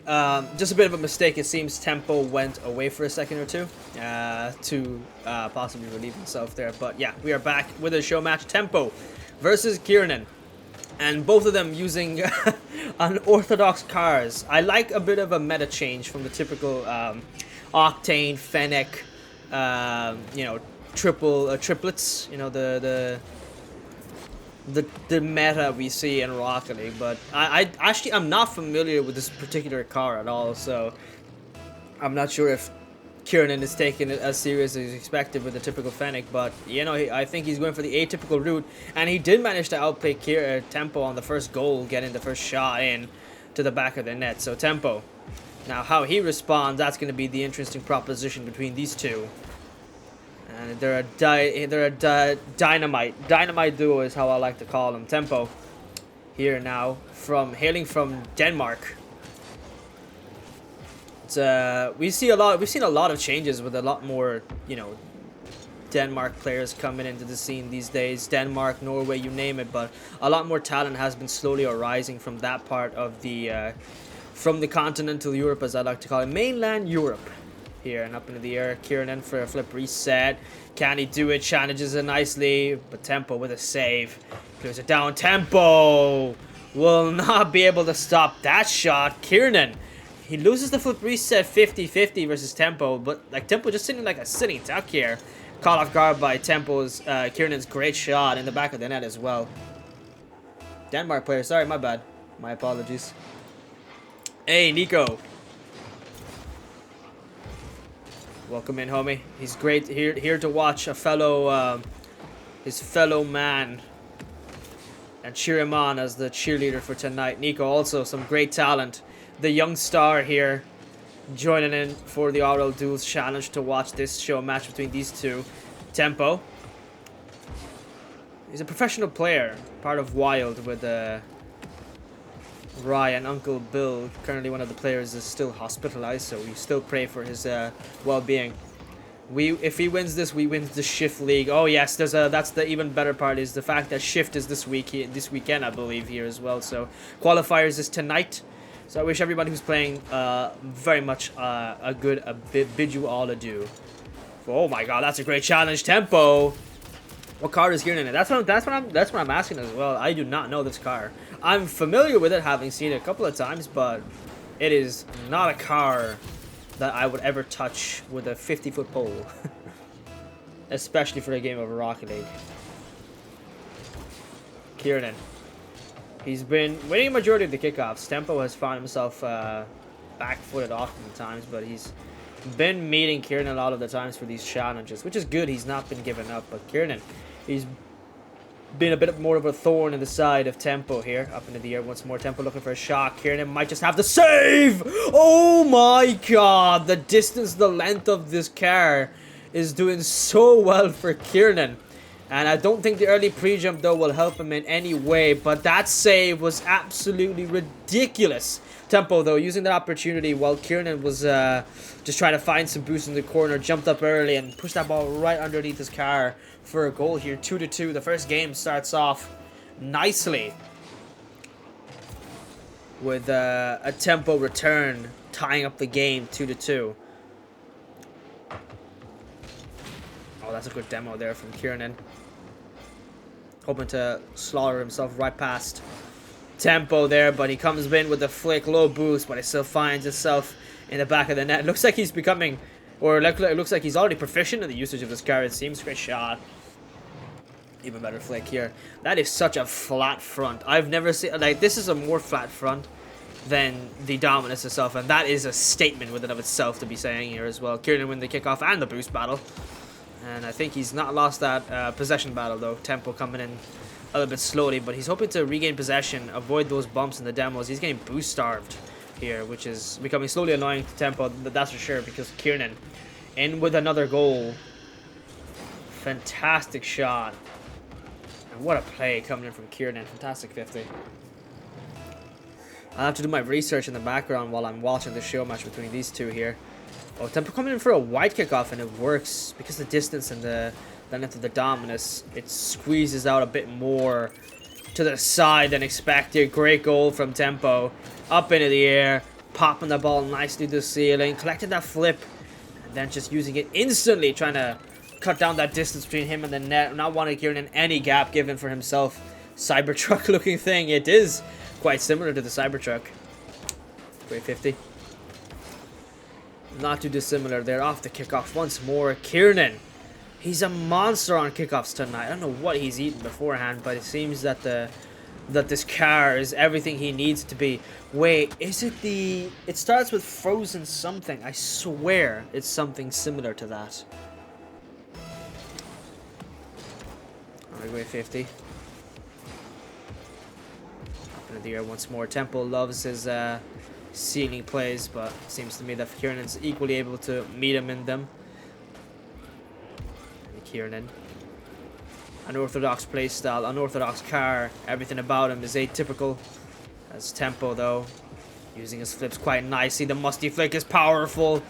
Just a bit of a mistake. It seems Tempo went away for a second or two to possibly relieve himself there. But yeah, we are back with a show match. Tempo versus Kiernan. And both of them using unorthodox cars. I like a bit of a meta change from the typical Octane, Fennec, you know, triplets. You know, the meta we see in Rocket League, but I'm not familiar with this particular car at all, so I'm not sure if Kiernan is taking it as serious as expected with the typical Fennec, but you know, I think he's going for the atypical route, and he did manage to outplay Tempo on the first goal, getting the first shot in to the back of the net. So Tempo, now how he responds, that's going to be the interesting proposition between these two. And they're a dynamite duo is how I like to call them. Tempo here now hailing from Denmark. We've seen a lot of changes with a lot more, you know, Denmark players coming into the scene these days. Denmark, Norway, you name it, but a lot more talent has been slowly arising from that part of the from the continental Europe, as I like to call it, mainland Europe. Here and up into the air, Kiernan for a flip reset. Can he do it? Challenges it nicely, but Tempo with a save. Clears it down. Tempo will not be able to stop that shot. Kiernan, he loses the flip reset 50-50 versus Tempo, but like Tempo just sitting like a sitting duck here. Caught off guard by Kiernan's great shot in the back of the net as well. Denmark player, sorry, my bad. My apologies. Hey, Nico. Welcome in, homie. He's great here to watch a fellow, his fellow man, and cheer him on as the cheerleader for tonight. Nico, also some great talent. The young star here, joining in for the RLduels challenge to watch this show match between these two. Tempo. He's a professional player, part of Wild with Ryan, Uncle Bill. Currently one of the players is still hospitalized, so we still pray for his well-being. If he wins this, we win the Shift League. Oh yes, that's the even better part, is the fact that Shift is this weekend, I believe, here as well. So qualifiers is tonight. So I wish everybody who's playing very much bid you all adieu. Oh my god, that's a great challenge. Tempo. What car is Kiernan in? That's what I'm asking as well. I do not know this car. I'm familiar with it, having seen it a couple of times, but it is not a car that I would ever touch with a 50-foot pole. Especially for a game of Rocket League. Kiernan. He's been winning a majority of the kickoffs. Tempo has found himself back-footed oftentimes, but he's been meeting Kiernan a lot of the times for these challenges, which is good. He's not been giving up, but Kiernan, he's been a bit more of a thorn in the side of Tempo here. Up into the air once more. Tempo looking for a shot. Kiernan might just have the save. Oh my god. The distance, the length of this car is doing so well for Kiernan. And I don't think the early pre-jump, though, will help him in any way. But that save was absolutely ridiculous. Tempo, though, using that opportunity while Kiernan was just trying to find some boost in the corner, jumped up early and pushed that ball right underneath his car for a goal here. 2-2. The first game starts off nicely with a Tempo return tying up the game 2-2. Oh, that's a good demo there from Kiernan. Hoping to slaughter himself right past Tempo there, but he comes in with a flick, low boost, but he still finds himself in the back of the net. Looks like he's becoming, or it looks like he's already proficient in the usage of this car. It seems. Great shot. Even better flick here. That is such a flat front. I've never seen, like, this is a more flat front than the Dominus itself, and that is a statement within of itself to be saying here as well. Kiernan win the kickoff and the boost battle. And I think he's not lost that possession battle, though. Tempo coming in a little bit slowly, but he's hoping to regain possession, avoid those bumps in the demos. He's getting boost starved here, which is becoming slowly annoying to Tempo, that's for sure, because Kiernan in with another goal. Fantastic shot. And what a play coming in from Kiernan. Fantastic 50. I'll have to do my research in the background while I'm watching the show match between these two here. Oh, Tempo coming in for a wide kickoff, and it works because the distance and the length of the Dominus, it squeezes out a bit more to the side than expected. Great goal from Tempo. Up into the air, popping the ball nicely to the ceiling, collecting that flip, and then just using it instantly, trying to cut down that distance between him and the net, not wanting Kiernan any gap given for himself. Cybertruck looking thing. It is quite similar to the Cybertruck. Great 50. Not too dissimilar there. Off the kickoff once more. Kiernan. He's a monster on kickoffs tonight. I don't know what he's eaten beforehand, but it seems that this car is everything he needs to be. Wait, is it the... It starts with frozen something. I swear it's something similar to that. Alright, great 50. Up into the air once more. TempoH loves his ceiling plays, but it seems to me that Kiernan's equally able to meet him in them. And Kiernan. Unorthodox playstyle, unorthodox car. Everything about him is atypical. As TempoH, though, using his flips quite nicely. The musty flick is powerful.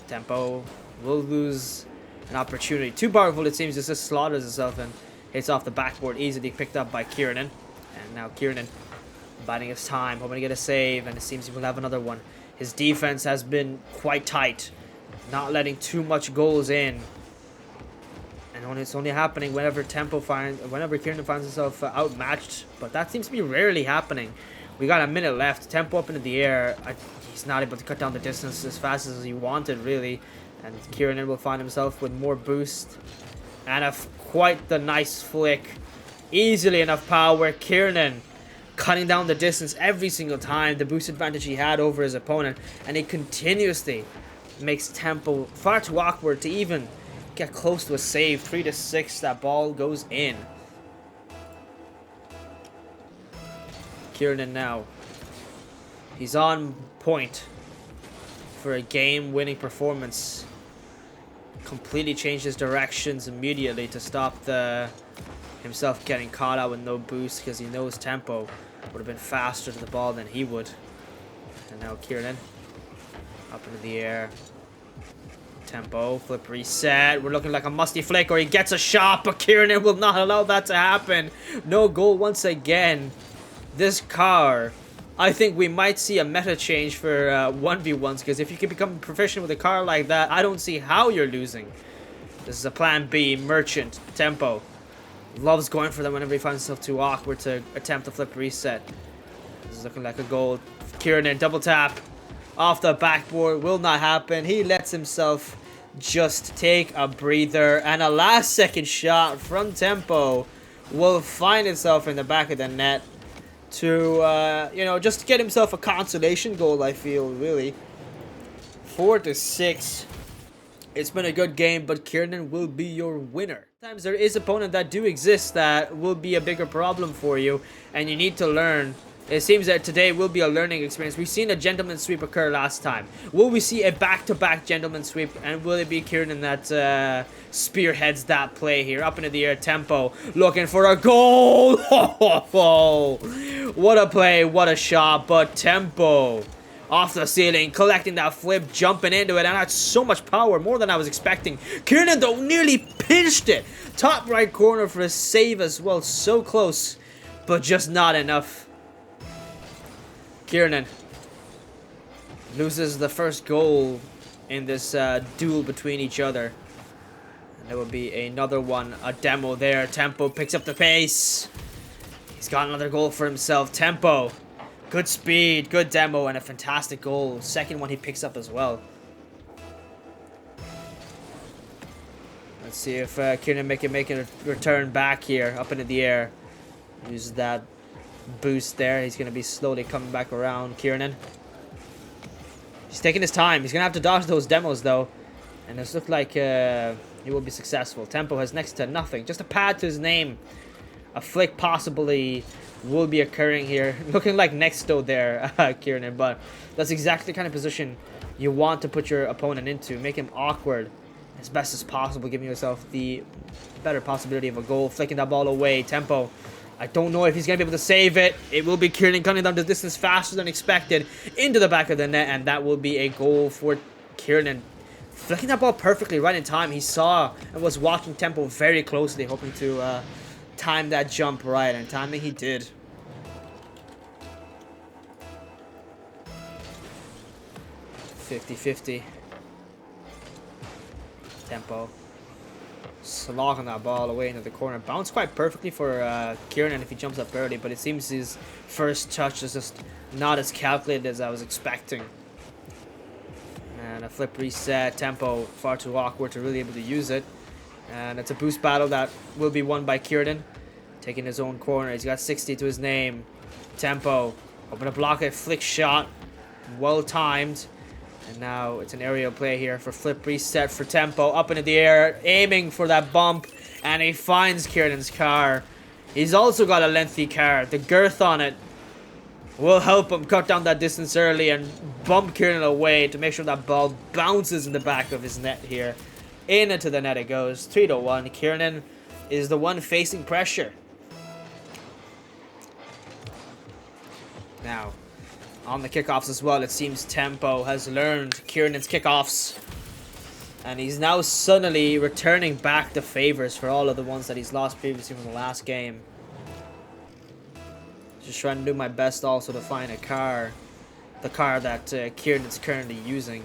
TempoH will lose an opportunity. Too powerful, it seems. Just slaughters himself and hits off the backboard, easily picked up by Kiernan. And now Kiernan biding his time, hoping to get a save, and it seems he will have another one. His defense has been quite tight, not letting too much goals in. And it's only happening whenever Kiernan finds himself outmatched, but that seems to be rarely happening. We got a minute left. TempoH up into the air. He's not able to cut down the distance as fast as he wanted, really. And Kiernan will find himself with more boost. And quite the nice flick. Easily enough power. Kiernan cutting down the distance every single time. The boost advantage he had over his opponent. And it continuously makes TempoH far too awkward to even get close to a save. 3-6. That ball goes in. Kiernan now. He's on point for a game-winning performance. Completely changed his directions immediately to stop himself getting caught out with no boost, because he knows TempoH would have been faster to the ball than he would. And now Kiernan up into the air. TempoH, flip reset. We're looking like a musty flick, or he gets a shot, but Kiernan will not allow that to happen. No goal once again. This car, I think we might see a meta change for 1v1s, because if you can become proficient with a car like that, I don't see how you're losing. This is a plan B. Merchant. TempoH loves going for them whenever he finds himself too awkward to attempt a flip reset. This is looking like a goal. Kiernan, double tap. Off the backboard. Will not happen. He lets himself just take a breather. And a last second shot from TempoH will find itself in the back of the net. To, you know, just get himself a consolation goal, I feel, really. 4-6. It's been a good game, but Kiernan will be your winner. Sometimes there is opponents that do exist that will be a bigger problem for you, and you need to learn. It seems that today will be a learning experience. We've seen a gentleman sweep occur last time. Will we see a back-to-back gentleman sweep, and will it be Kiernan that spearheads that play here? Up into the air, TempoH looking for a goal. What a play, what a shot, but TempoH off the ceiling, collecting that flip, jumping into it, and that's so much power, more than I was expecting. Kiernan, though, nearly pinched it. Top right corner for a save as well, so close, but just not enough. Kiernan loses the first goal in this duel between each other. And there will be another one, a demo there. TempoH picks up the pace. He's got another goal for himself. TempoH, good speed, good demo, and a fantastic goal. Second one he picks up as well. Let's see if Kiernan making a return back here, up into the air. Use that boost there. He's going to be slowly coming back around. Kiernan, he's taking his time. He's going to have to dodge those demos, though. And this looks like he will be successful. TempoH has next to nothing. Just a pad to his name. A flick possibly will be occurring here. Looking like Nexto there, Kiernan. But that's exactly the kind of position you want to put your opponent into. Make him awkward as best as possible, giving yourself the better possibility of a goal. Flicking that ball away. TempoH, I don't know if he's going to be able to save it. It will be Kiernan cutting down the distance faster than expected into the back of the net, and that will be a goal for Kiernan. Flicking that ball perfectly right in time. He saw and was watching TempoH very closely, hoping to time that jump right, and timing he did. 50-50. Tempo. Slogging that ball away into the corner. Bounced quite perfectly for Kiernan if he jumps up early, but it seems his first touch is just not as calculated as I was expecting. And a flip reset. Tempo far too awkward to really able to use it. And it's a boost battle that will be won by Kiernan. Taking his own corner. He's got 60 to his name. Tempo. Hoping to block a flick shot. Well timed. And now it's an aerial play here for flip reset for Tempo. Up into the air. Aiming for that bump. And he finds Kiernan's car. He's also got a lengthy car. The girth on it will help him cut down that distance early and bump Kiernan away to make sure that ball bounces in the back of his net here. Into the net it goes. 3-1. Kiernan is the one facing pressure. Now, on the kickoffs as well, it seems Tempo has learned Kiernan's kickoffs. And he's now suddenly returning back the favors for all of the ones that he's lost previously from the last game. Just trying to do my best also to find a car. The car that Kiernan's currently using.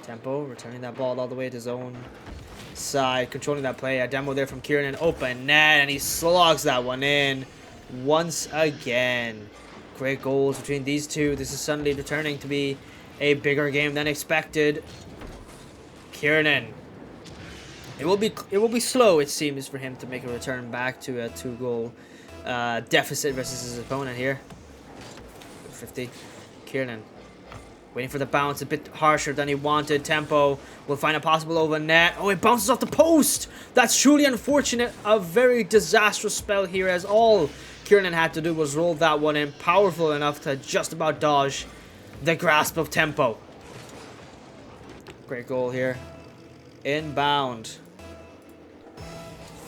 Tempo returning that ball all the way to his own side. Controlling that play. A demo there from Kiernan. Open net. And he slogs that one in once again. Great goals between these two. This is suddenly returning to be a bigger game than expected. Kiernan. It will be slow, it seems, for him to make a return back to a 2-goal deficit versus his opponent here. 50. Kiernan. Waiting for the bounce, a bit harsher than he wanted. Tempo will find a possible over net. Oh, it bounces off the post. That's truly unfortunate. A very disastrous spell here, as all Kiernan had to do was roll that one in. Powerful enough to just about dodge the grasp of Tempo. Great goal here. Inbound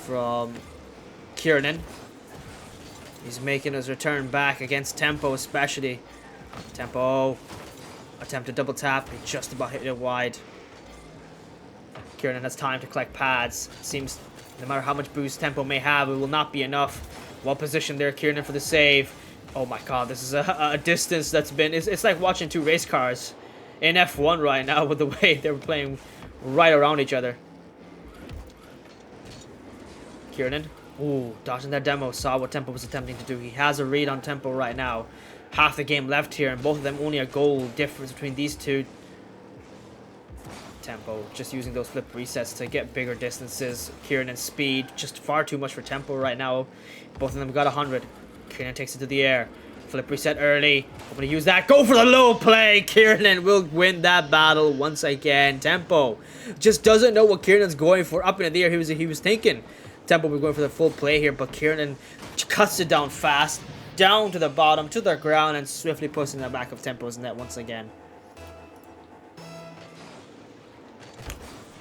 from Kiernan. He's making his return back against Tempo especially. Tempo. Attempt to double tap. He just about hit it wide. Kiernan has time to collect pads. Seems no matter how much boost Tempo may have, it will not be enough. Well positioned there, Kiernan, for the save. Oh my god, this is a distance that's been... It's like watching two race cars in F1 right now with the way they're playing right around each other. Kiernan. Ooh, dodging that demo. Saw what Tempo was attempting to do. He has a read on Tempo right now. Half the game left here, and both of them only a goal difference between these two. Tempo just using those flip resets to get bigger distances. Kiernan's speed just far too much for Tempo right now. Both of them got 100. Kiernan takes it to the air. Flip reset early. Hoping to use that. Go for the low play. Kiernan will win that battle once again. Tempo just doesn't know what Kiernan's going for. Up in the air, he was thinking Tempo was going for the full play here, but Kiernan cuts it down fast. Down to the bottom, to the ground, and swiftly puts in the back of Tempo's net once again.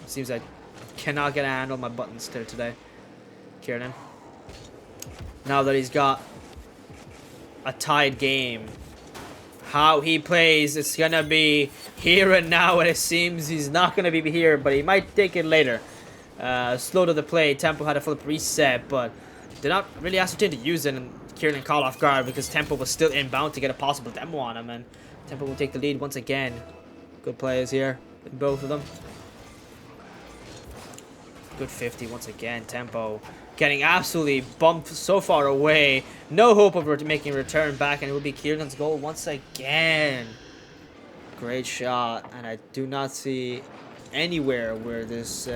Seems I cannot get a handle on my buttons today. Kiernan. Now that he's got a tied game, how he plays is gonna be here and now, and it seems he's not gonna be here, but he might take it later. Slow to the play. Tempo had a flip reset, but did not really ascertain to use it, and Kiernan caught off guard because Tempo was still inbound to get a possible demo on him, and Tempo will take the lead once again. Good plays here in both of them. Good 50 once again. Tempo getting absolutely bumped so far away. No hope of making a return back, and it will be Kiernan's goal once again. Great shot, and I do not see anywhere where this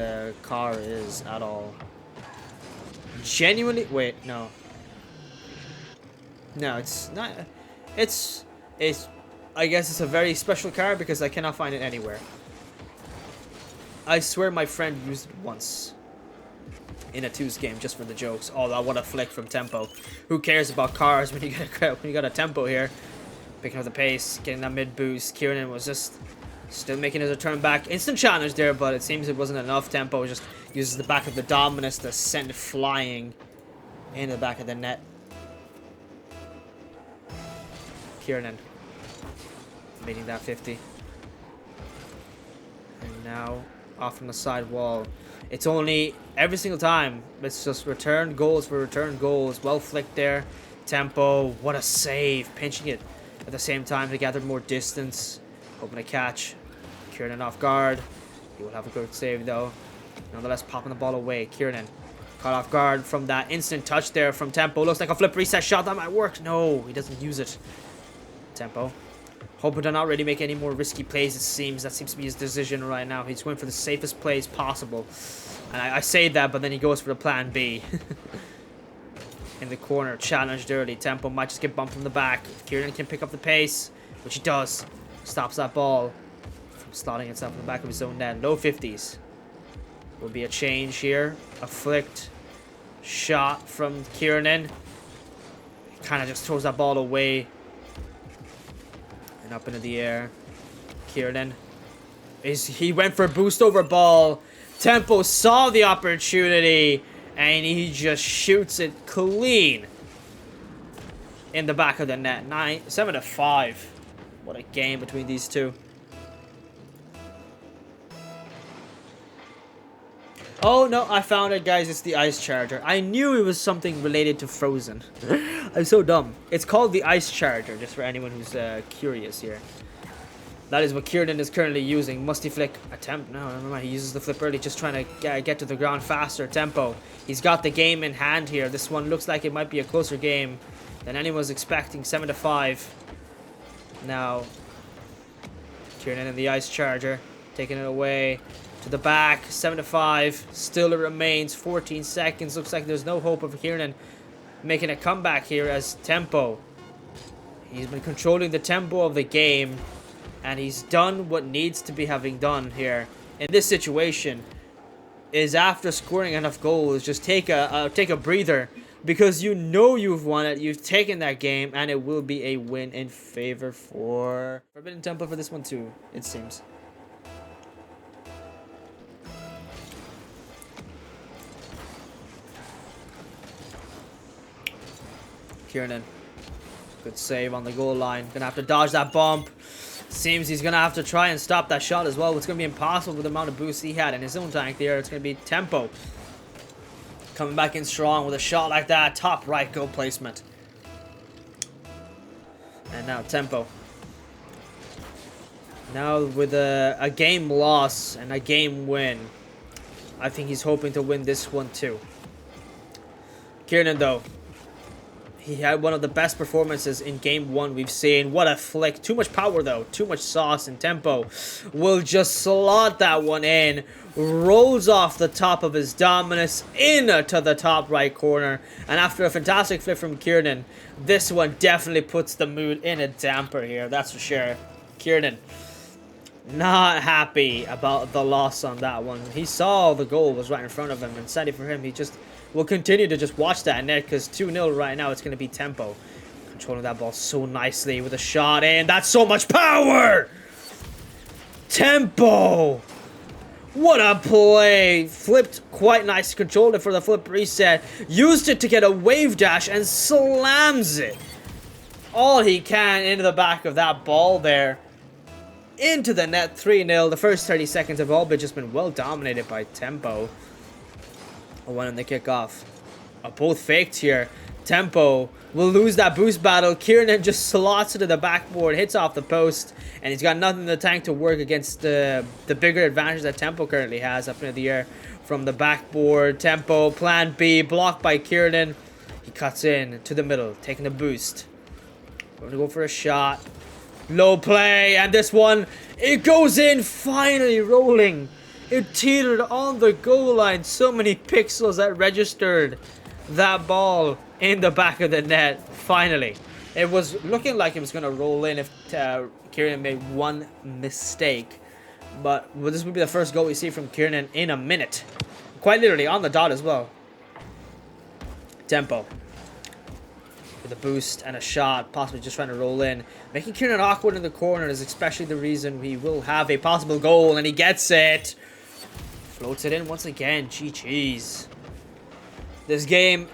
car is at all. Genuinely, wait, no. No, it's not. It's. I guess it's a very special car because I cannot find it anywhere. I swear my friend used it once in a 2's game just for the jokes. Oh, what a flick from Tempo. Who cares about cars when you got a Tempo here? Picking up the pace, getting that mid boost. Kiernan was just still making his return back. Instant challenge there, but it seems it wasn't enough. Tempo just uses the back of the Dominus to send it flying into the back of the net. Kiernan making that 50. And now off from the side wall. It's only every single time. It's just return goals for return goals. Well flicked there. Tempo. What a save. Pinching it at the same time to gather more distance. Hoping to catch Kiernan off guard. He will have a good save though. Nonetheless, popping the ball away. Kiernan caught off guard from that instant touch there from Tempo. Looks like a flip reset shot that might work. No, he doesn't use it. Tempo hoping to not really make any more risky plays, it seems. That seems to be his decision right now. He's going for the safest plays possible. And I say that, but then he goes for the plan B. In the corner, challenged early. Tempo might just get bumped from the back. If Kiernan can pick up the pace, which he does, stops that ball from slotting itself in the back of his own net. Low 50s. Will be a change here. A flicked shot from Kiernan. He kind of just throws that ball away. And up into the air. Kiernan. He went for a boost over ball. Tempo saw the opportunity. And he just shoots it clean. In the back of the net. 7-5. What a game between these two. Oh, no, I found it, guys. It's the Ice Charger. I knew it was something related to Frozen. I'm so dumb. It's called the Ice Charger, just for anyone who's curious here. That is what Kiernan is currently using. Musty flick attempt. No, never mind. He uses the flip early, just trying to get to the ground faster. Tempo. He's got the game in hand here. This one looks like it might be a closer game than anyone was expecting. 7-5. Now, Kiernan in the Ice Charger. Taking it away. To the back, 7-5. Still it remains 14 seconds. Looks like there's no hope of Kiernan making a comeback here as Tempo. He's been controlling the tempo of the game. And he's done what needs to be having done here. In this situation, is after scoring enough goals, just take a breather. Because you know you've won it. You've taken that game. And it will be a win in favor for Forbidden Temple for this one too, it seems. Kiernan. Good save on the goal line. Gonna have to dodge that bump. Seems he's gonna have to try and stop that shot as well. It's gonna be impossible with the amount of boost he had in his own tank there. It's gonna be Tempo coming back in strong with a shot like that. Top right goal placement. And now Tempo. Now with a game loss and a game win, I think he's hoping to win this one too. Kiernan though. He had one of the best performances in game one we've seen. What a flick. Too much power, though. Too much sauce and Tempo. Will just slot that one in. Rolls off the top of his Dominus into the top right corner. And after a fantastic flip from Kiernan, this one definitely puts the mood in a damper here. That's for sure. Kiernan, not happy about the loss on that one. He saw the goal was right in front of him. And sadly for him, he just... We'll continue to just watch that net because 2-0 right now. It's going to be Tempo. Controlling that ball so nicely with a shot in. That's so much power! Tempo! What a play. Flipped quite nice. Controlled it for the flip reset. Used it to get a wave dash and slams it. All he can into the back of that ball there. Into the net. 3-0. The first 30 seconds have all just been well dominated by Tempo. A one in the kickoff. Both faked here. Tempo will lose that boost battle. Kiernan just slots it to the backboard, hits off the post, and he's got nothing in the tank to work against the bigger advantage that Tempo currently has up into the air from the backboard. Tempo, plan B, blocked by Kiernan. He cuts in to the middle, taking the boost. Going to go for a shot. Low play, and this one, it goes in, finally rolling. It teetered on the goal line. So many pixels that registered that ball in the back of the net. Finally. It was looking like it was going to roll in if Kiernan made one mistake. But this would be the first goal we see from Kiernan in a minute. Quite literally on the dot as well. Tempo. With a boost and a shot. Possibly just trying to roll in. Making Kiernan awkward in the corner is especially the reason we will have a possible goal. And he gets it. Floats it in once again. GG's. This game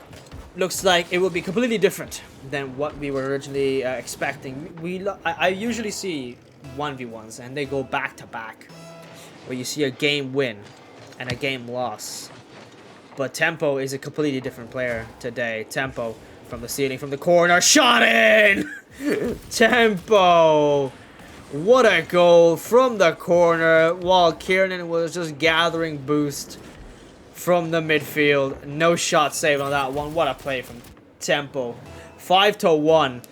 looks like it will be completely different than what we were originally expecting. I usually see 1v1s and they go back to back, where you see a game win and a game loss. But Tempo is a completely different player today. Tempo from the ceiling, from the corner, shot in. Tempo What a goal from the corner while Kiernan was just gathering boost from the midfield. No shot save on that one. What a play from Tempo. 5-1.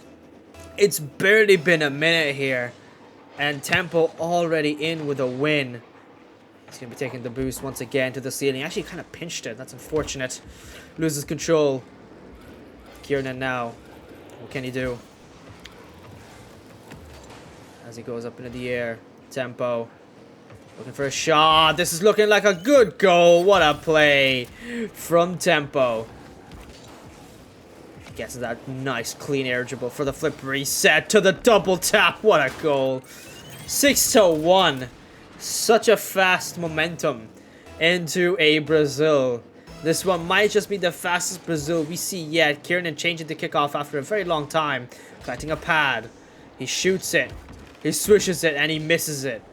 It's barely been a minute here, and Tempo already in with a win. He's going to be taking the boost once again to the ceiling. Actually kind of pinched it. That's unfortunate. Loses control. Kiernan now. What can he do? As he goes up into the air. Tempo. Looking for a shot. This is looking like a good goal. What a play from Tempo. Gets that nice clean air dribble for the flip reset to the double tap. What a goal. 6-1. Such a fast momentum into a Brazil. This one might just be the fastest Brazil we see yet. Kiernan changing the kickoff after a very long time. Collecting a pad. He shoots it. He swishes it and he misses it.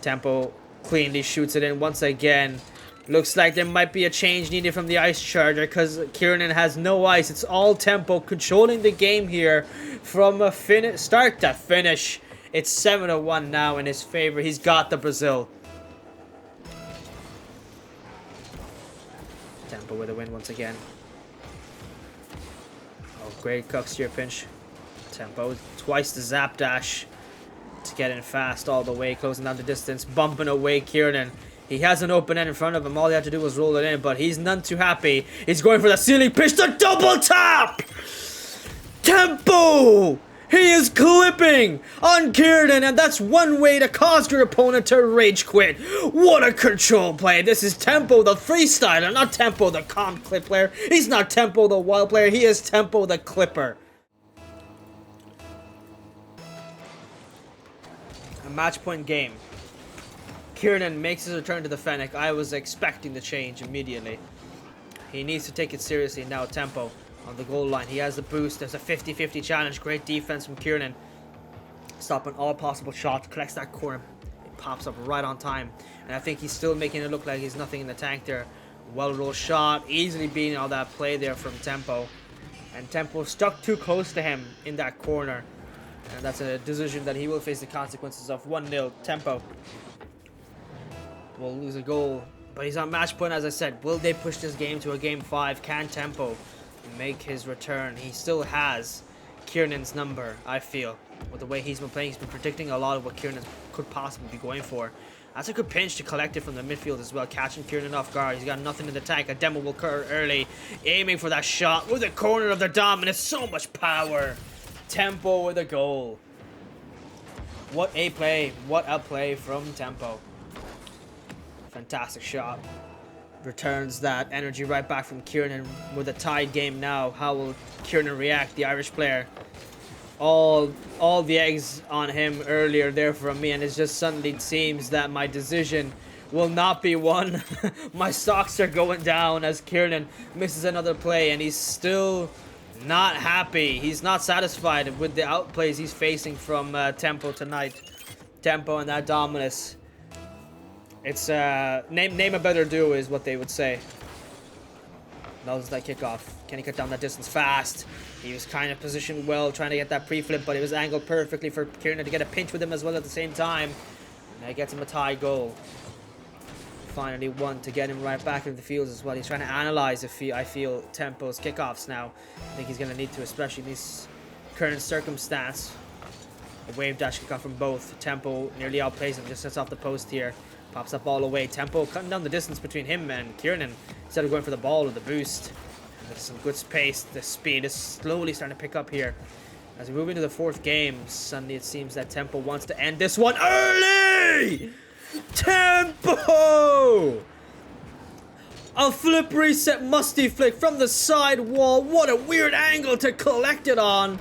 Tempo cleanly shoots it in once again. Looks like there might be a change needed from the ice charger because Kiernan has no ice. It's all Tempo controlling the game here from a start to finish. It's 7-1 now in his favor. He's got the Brazil. Tempo with a win once again. Oh, great cucks to your pinch. Tempo twice the zap dash to get in fast all the way, closing down the distance, bumping away Kiernan. He has an open end in front of him. All he had to do was roll it in, but he's none too happy. He's going for the ceiling pitch, the double tap! Tempo! He is clipping on Kiernan, and that's one way to cause your opponent to rage quit. What a control play. This is Tempo, the freestyler, not Tempo, the calm clip player. He's not Tempo, the wild player. He is Tempo, the clipper. A match point game. Kiernan makes his return to the Fennec. I was expecting the change immediately. He needs to take it seriously now. Tempo on the goal line. He has the boost. There's a 50-50 challenge. Great defense from Kiernan. Stopping all possible shots. Collects that corner. It pops up right on time. And I think he's still making it look like he's nothing in the tank there. Well-rolled shot. Easily beating all that play there from Tempo. And Tempo stuck too close to him in that corner. And that's a decision that he will face the consequences of. 1-0. Tempo will lose a goal, but he's on match point. As I said, will they push this game to a game 5? Can Tempo make his return? He still has Kiernan's number, I feel. With the way he's been playing, he's been predicting a lot of what Kiernan could possibly be going for. That's a good pinch to collect it from the midfield as well, catching Kiernan off guard. He's got nothing in the tank. A demo will occur early, aiming for that shot with the corner of the dominant. So much power. Tempo with a goal. What a play. What a play from Tempo. Fantastic shot. Returns that energy right back from Kiernan with a tied game now. How will Kiernan react, the Irish player? All the eggs on him earlier there from me, and it just suddenly seems that my decision will not be one. My stocks are going down as Kiernan misses another play, and he's still not happy. He's not satisfied with the outplays he's facing from Tempo tonight. Tempo and that dominance. It's name a better duo is what they would say. Nose that kickoff. Can he cut down that distance fast? He was kind of positioned well, trying to get that pre-flip, but it was angled perfectly for Kiernan to get a pinch with him as well at the same time. And that gets him a tie goal. Finally one to get him right back into the field as well. He's trying to analyze I feel Tempo's kickoffs now. I think he's going to need to, especially in this current circumstance. A wave dash kickoff from both. Tempo nearly outplays him, just sets off the post here. Pops up all the way. Tempo cutting down the distance between him and Kiernan instead of going for the ball or the boost. With some good space. The speed is slowly starting to pick up here. As we move into the 4th game, suddenly it seems that Tempo wants to end this one early! Tempo! A flip reset musty flick from the side wall. What a weird angle to collect it on.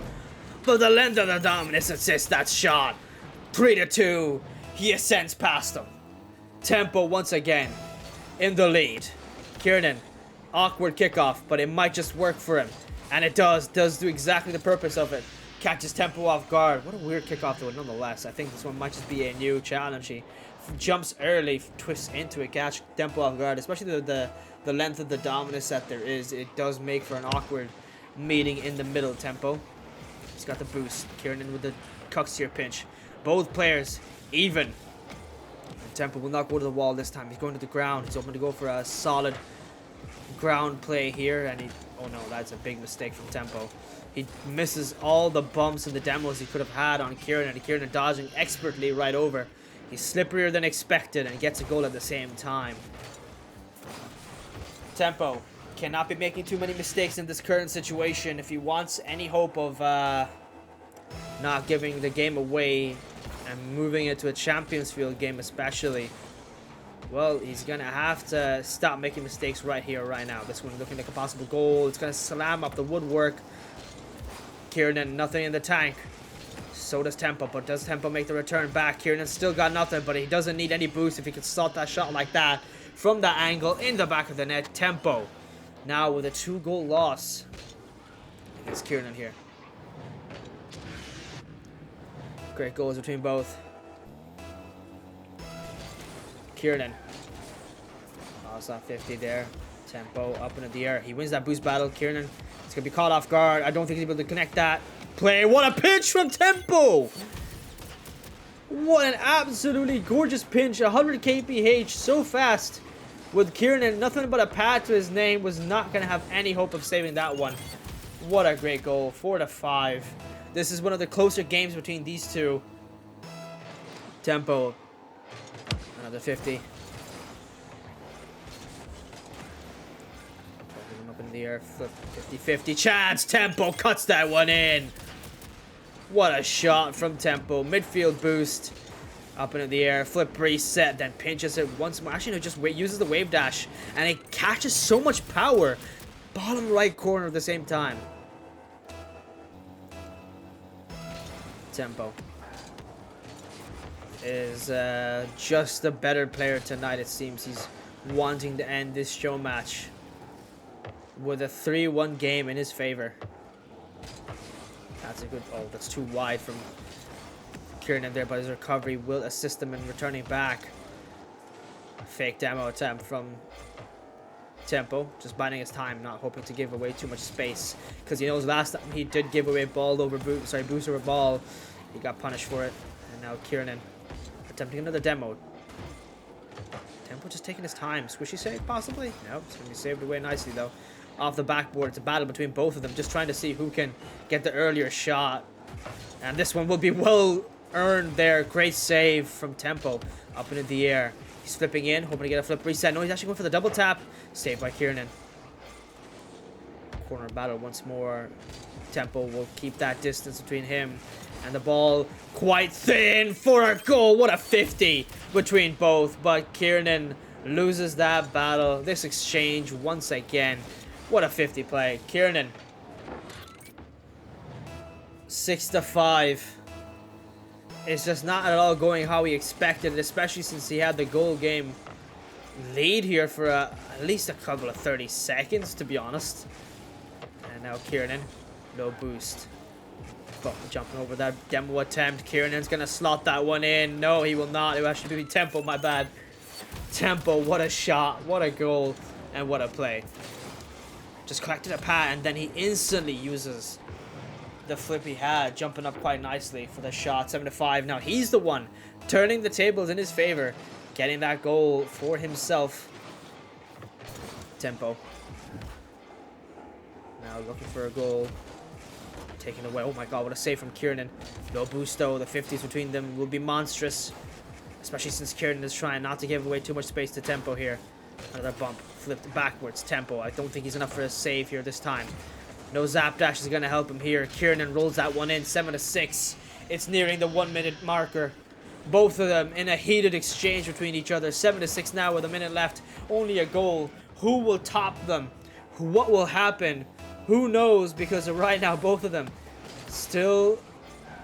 But the length of the dominance assists that shot. 3-2. He ascends past him. Tempo once again in the lead. Kiernan, awkward kickoff, but it might just work for him. And it does do exactly the purpose of it. Catches Tempo off guard. What a weird kickoff though, nonetheless. I think this one might just be a new challenge. He jumps early, twists into it, catch Tempo off guard. Especially the length of the dominance that there is. It does make for an awkward meeting in the middle. Tempo. He's got the boost. Kiernan with the cucks here pinch. Both players even. And Tempo will not go to the wall this time. He's going to the ground. He's hoping to go for a solid ground play here. And he... Oh no, that's a big mistake from Tempo. He misses all the bumps and the demos he could have had on Kiernan. And Kiernan dodging expertly right over. He's slipperier than expected and gets a goal at the same time. Tempo cannot be making too many mistakes in this current situation if he wants any hope of not giving the game away and moving it to a Champions Field game especially. Well, he's going to have to stop making mistakes right here, right now. This one looking like a possible goal. It's going to slam up the woodwork. Kiernan, nothing in the tank. So does Tempo, but does Tempo make the return back? Kiernan still got nothing, but he doesn't need any boost if he can slot that shot like that from that angle in the back of the net. Tempo now with a 2-goal loss against Kiernan here. Great goals between both. Kiernan. Oh, it's not 50 there. Tempo up into the air. He wins that boost battle. Kiernan is going to be caught off guard. I don't think he's able to connect that play. What a pinch from Tempo! What an absolutely gorgeous pinch. 100 kph so fast with Kiernan. Nothing but a pad to his name. Was not going to have any hope of saving that one. What a great goal. 4-5. This is one of the closer games between these two. Tempo. Another 50. Up in the air. Flip 50-50 chance. Tempo cuts that one in. What a shot from Tempo. Midfield boost. Up into the air. Flip reset. Then pinches it once more. Actually, no, just uses the wave dash. And it catches so much power. Bottom right corner at the same time. Tempo is just a better player tonight, it seems. He's wanting to end this show match with a 3-1 game in his favor. That's a good... Oh, that's too wide from Kiernan there, but his recovery will assist him in returning back. Fake demo attempt from Tempo, just biding his time, not hoping to give away too much space, because he knows last time he did give away ball over boost over ball. He got punished for it. And now Kiernan attempting another demo. Tempo just taking his time. Squishy save possibly? Nope, it's gonna be saved away nicely though. Off the backboard, it's a battle between both of them, just trying to see who can get the earlier shot. And this one will be well earned there. Great save from Tempo up into the air. He's flipping in, hoping to get a flip reset. No, he's actually going for the double tap. Saved by Kiernan. Corner battle once more. Tempo will keep that distance between him and the ball. Quite thin for a goal. What a 50 between both. But Kiernan loses that battle. This exchange once again. What a 50 play. Kiernan. 6-5. It's just not at all going how he expected, especially since he had the goal game lead here for at least a couple of 30 seconds, to be honest. And now Kiernan, no boost. But jumping over that demo attempt. Kiernan's going to slot that one in. No, he will not. It will actually be Tempo, my bad. Tempo, what a shot, what a goal, and what a play. Just collected a pad, and then he instantly uses the flip he had, jumping up quite nicely for the shot. 7-5. Now he's the one turning the tables in his favor, getting that goal for himself. Tempo now looking for a goal, taken away. Oh my god, what a save from Kiernan. No boost though. The 50s between them will be monstrous, especially since Kiernan is trying not to give away too much space to Tempo here. Another bump, flipped backwards. Tempo, I don't think he's enough for a save here this time. No zap dash is going to help him here. Kiernan rolls that one in. 7-6. It's nearing the 1-minute marker. Both of them in a heated exchange between each other. 7-6 now with a minute left. Only a goal. Who will top them? What will happen? Who knows? Because right now both of them still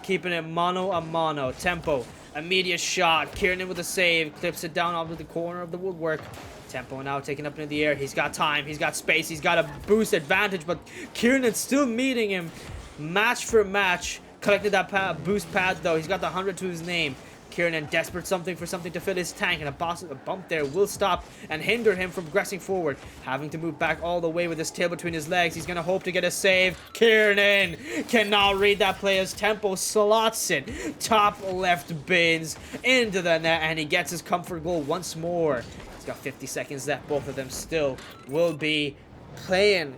keeping it mano a mano. Tempo, immediate shot. Kiernan with a save. Clips it down onto the corner of the woodwork. Tempo now taking up into the air. He's got time. He's got space. He's got a boost advantage. But Kiernan's still meeting him match for match. Collected that boost pad though. He's got the 100 to his name. Kiernan desperate for something to fill his tank, and a bump there will stop and hinder him from progressing forward. Having to move back all the way with his tail between his legs. He's gonna hope to get a save. Kiernan cannot read that play as Tempo slots it top left bins into the net, and he gets his comfort goal once more. He's got 50 seconds left. Both of them still will be playing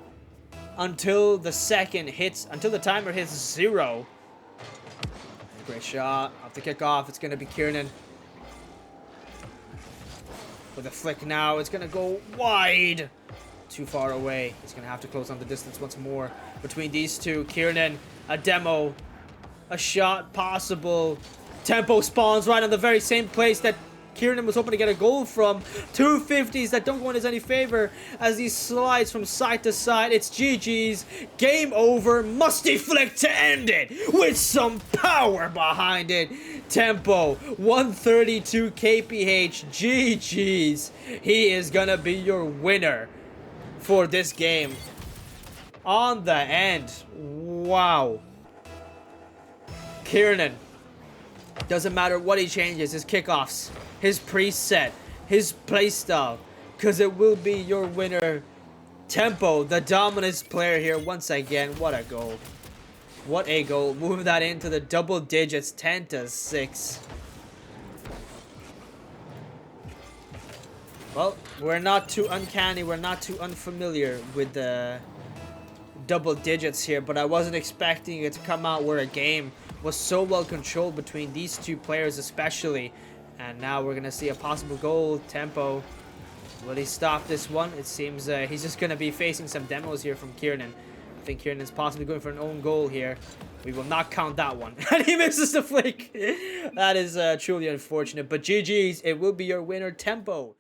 until the timer hits 0. Great shot off the kickoff. It's going to be Kiernan. With a flick now, it's going to go wide. Too far away. He's going to have to close on the distance once more between these two. Kiernan, a demo. A shot possible. Tempo spawns right on the very same place that Kiernan was hoping to get a goal from. 250s that don't go in his any favor as he slides from side to side. It's GG's. Game over. Musty flick to end it with some power behind it. Tempo 132 KPH. GG's. He is gonna be your winner for this game. On the end. Wow. Kiernan. Doesn't matter what he changes, his kickoffs, his preset, his playstyle, because it will be your winner. Tempo, the dominant player here once again. What a goal. What a goal. Move that into the double digits, 10-6. Well, we're not too uncanny, we're not too unfamiliar with the double digits here, but I wasn't expecting it to come out where a game was so well controlled between these two players especially. And now we're gonna see a possible goal. Tempo, will he stop this one? It seems he's just gonna be facing some demos here from Kiernan. I think Kiernan's possibly going for an own goal here. We will not count that one. And he misses the flick. That is truly unfortunate, but GG's, it will be your winner, Tempo.